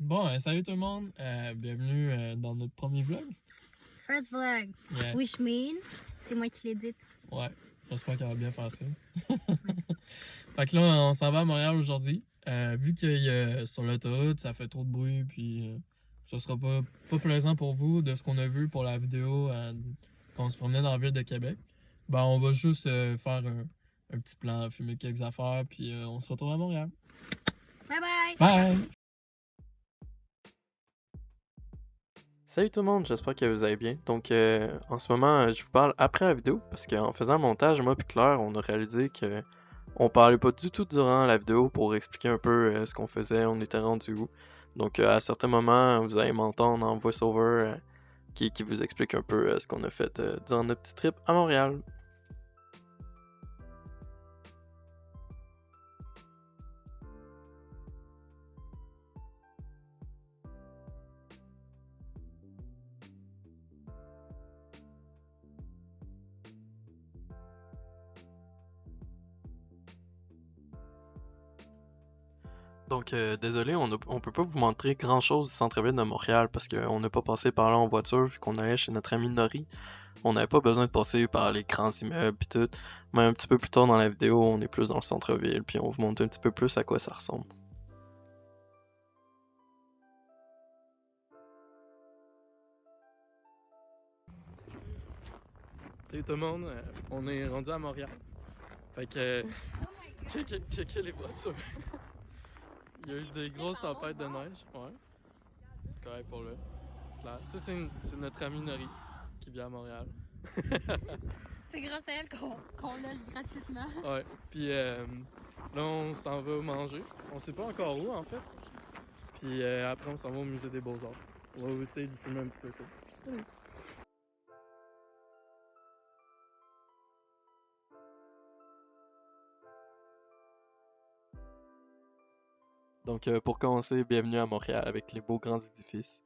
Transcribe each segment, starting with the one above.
Bon, salut tout le monde. Bienvenue dans notre premier vlog. First vlog. Yeah. Which means, c'est moi qui l'édite. Ouais, j'espère qu'elle va bien faire ça. Fait que là, on s'en va à Montréal aujourd'hui. Vu que sur l'autoroute, ça fait trop de bruit, puis ça sera pas plaisant pour vous de ce qu'on a vu pour la vidéo quand on se promenait dans la ville de Québec. Ben, on va juste faire un petit plan, filmer quelques affaires, puis on se retrouve à Montréal. Bye bye! Bye! Salut tout le monde, j'espère que vous allez bien. Donc en ce moment, je vous parle après la vidéo parce qu'en faisant le montage, moi et Claire, on a réalisé que on parlait pas du tout durant la vidéo pour expliquer un peu ce qu'on faisait, on était rendu où. Donc à certains moments, vous allez m'entendre en voice-over qui vous explique un peu ce qu'on a fait durant notre petit trip à Montréal. Donc, désolé, on peut pas vous montrer grand chose du centre-ville de Montréal parce qu'on n'a pas passé par là en voiture vu qu'on allait chez notre ami Nori. On n'avait pas besoin de passer par les grands immeubles et tout. Mais un petit peu plus tard dans la vidéo, on est plus dans le centre-ville puis on vous montre un petit peu plus à quoi ça ressemble. Salut tout le monde, on est rendu à Montréal. Fait que checkez les voitures. Il y a eu des grosses tempêtes de neige. Ouais. Correct pour le. Là. Ça, c'est notre ami Nori qui vient à Montréal. C'est grâce à elle qu'on loge gratuitement. Ouais. Puis là, on s'en va manger. On sait pas encore où en fait. Puis après, on s'en va au musée des Beaux-Arts. On va essayer de filmer un petit peu ça. Donc, pour commencer, bienvenue à Montréal avec les beaux grands édifices.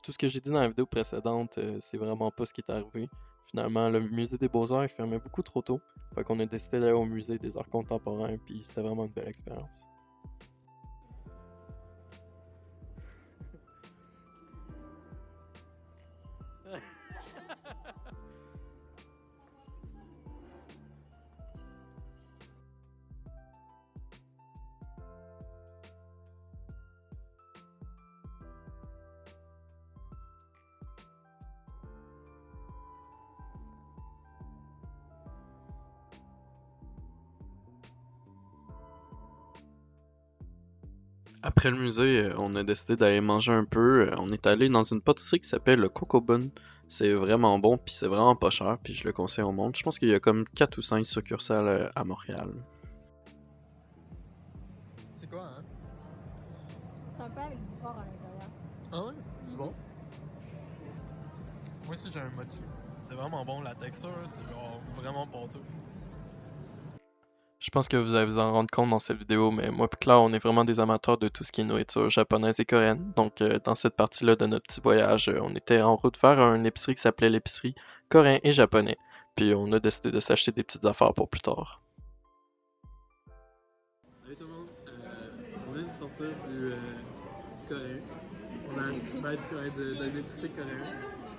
Tout ce que j'ai dit dans la vidéo précédente, c'est vraiment pas ce qui est arrivé. Finalement, le musée des Beaux-Arts est fermé beaucoup trop tôt. Fait qu'on a décidé d'aller au musée des arts contemporains, puis c'était vraiment une belle expérience. Après le musée, on a décidé d'aller manger un peu. On est allé dans une pâtisserie qui s'appelle le Coco Bun. C'est vraiment bon, puis c'est vraiment pas cher, puis je le conseille au monde. Je pense qu'il y a comme 4 ou 5 succursales à Montréal. C'est quoi, hein? C'est un peu avec du porc à l'intérieur. Ah ouais? C'est bon? Moi aussi, j'ai un mochi. C'est vraiment bon, la texture, c'est genre vraiment pâteux. Je pense que vous allez vous en rendre compte dans cette vidéo, mais moi et Claire, on est vraiment des amateurs de tout ce qui est nourriture japonaise et coréenne. Donc, dans cette partie-là de notre petit voyage, on était en route vers une épicerie qui s'appelait l'épicerie coréen et japonais. Puis, on a décidé de s'acheter des petites affaires pour plus tard. Salut tout le monde, on vient de sortir du coréen. De l'épicerie coréenne.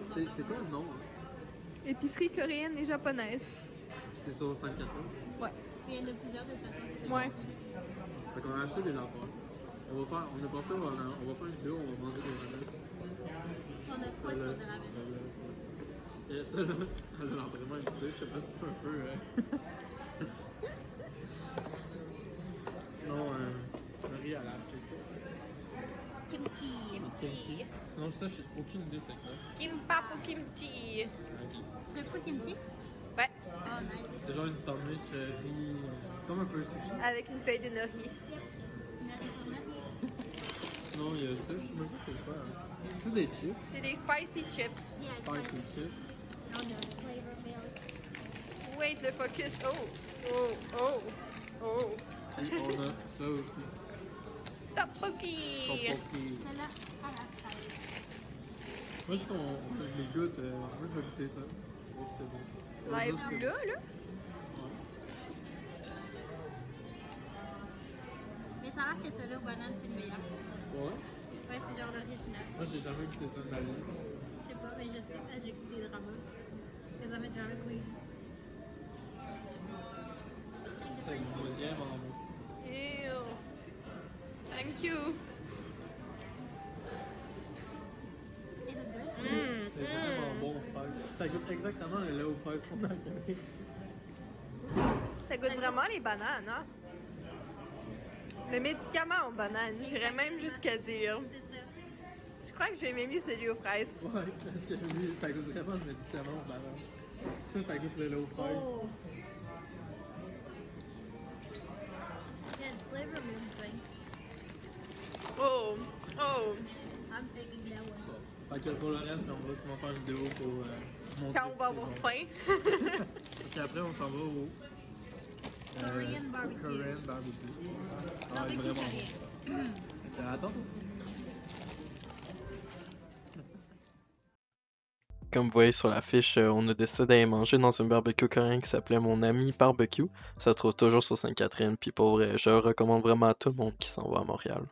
C'est quoi le nom? Hein? Épicerie coréenne et japonaise. C'est sur Sainte-Catherine? Ouais. Il y en a plusieurs de toute façon. Ouais. Fait qu'on a acheté des affaires. On a pensé, on va faire une vidéo, on va manger des ramen. On a 3 sortes de ramen. Et celle-là, elle a l'air vraiment épicée. Je sais pas si c'est un peu. Sinon, Marie, elle a acheté ça. Kimchi. Sinon, ça, j'ai aucune idée c'est quoi. Kimbap ou kimchi. Tu veux pas kimchi? Ouais. Oh, nice. C'est genre une sandwich riz, comme un peu sushi. Avec une feuille de nori. Nari. Sinon, il y a ça, je sais même pas c'est quoi. Hein. C'est des chips, C'est des spicy chips. Yeah, spicy chips. On a flavor milk. Wait, le focus. Oh. Puis on a ça aussi. Tteokbokki. Tteokbokki. Celle-là à la fraise. Moi, je les goûte. Moi, je vais goûter ça. Et c'est bon. Tu l'as vu là? Ouais. Mais ça a l'air que celle-là aux bananes, c'est le meilleur. Ouais. genre l'original. Moi, j'ai jamais goûté ça de ma vie. Je sais pas, mais je sais que j'écoute des dramas. Because I'm a drama queen. Ça goûte vraiment bon. Ew. Thank you. Is it good? C'est vraiment bon aux fraises. Ça goûte exactement le lait aux fraises qu'on a à Québec. Ça goûte vraiment les bananes, hein? Le médicament aux bananes, j'irais même jusqu'à dire. C'est ça. Je crois que j'aimais mieux celui aux fraises. Ouais, parce que lui, ça goûte vraiment le médicament aux bananes. Ça goûte le lait aux fraises. Oh. Yeah, it's flavor moon thing. Oh! Oh! I'm taking that one. Fait que pour le reste, on va sûrement faire une vidéo pour montrer Quand on va si avoir c'est faim. bon. Parce qu'après, on s'en va au Korean barbecue. Korean barbecue. Ça va être Barbecue vraiment coréen. bon. Fait que, à tantôt. Comme vous voyez sur l'affiche, on a décidé d'aller manger dans un barbecue coréen qui s'appelait Mon Ami Barbecue. Ça se trouve toujours sur Sainte-Catherine, puis pour vrai, je le recommande vraiment à tout le monde qui s'en va à Montréal.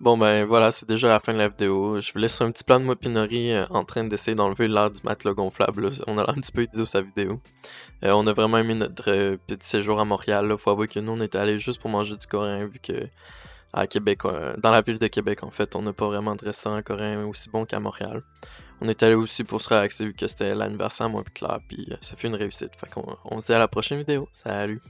Bon ben voilà, c'est déjà la fin de la vidéo. Je vous laisse un petit plan de moi pis Nori, en train d'essayer d'enlever l'air du matelas gonflable, là. On a l'air un petit peu idiot sa vidéo. On a vraiment aimé notre petit séjour à Montréal, là. Faut avouer que nous on était allés juste pour manger du coréen vu que à Québec, dans la ville de Québec en fait, on n'a pas vraiment de restaurant coréen aussi bon qu'à Montréal. On est allé aussi pour se relaxer vu que c'était l'anniversaire moi pis Claire, puis ça fait une réussite. Fait qu'on se dit à la prochaine vidéo. Salut!